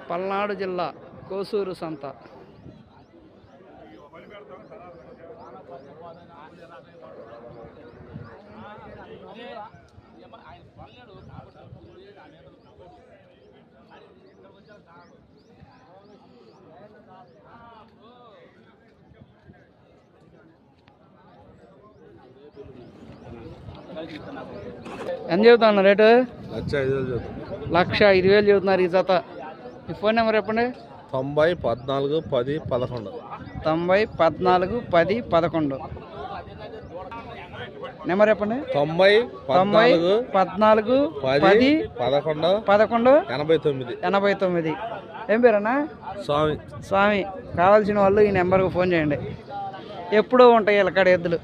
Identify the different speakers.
Speaker 1: పల్నాడు జిల్లా కోసూరు సంత. ఎంత చెబుతున్నా రేటు? 1,05,000 చెబుతున్నారు ఈ జత. ఈ ఫోన్ నెంబర్ చెప్పండి.
Speaker 2: 90 14 10 11.
Speaker 1: 90 14 10 11 నెంబర్ చెప్పండి.
Speaker 2: 90 14
Speaker 1: 10 11 89. ఏం పేరన్నా?
Speaker 2: స్వామి.
Speaker 1: స్వామి. కావాల్సిన వాళ్ళు ఈ నెంబర్కి ఫోన్ చేయండి. ఎప్పుడూ ఉంటాయి ఇలా ఎద్దులు.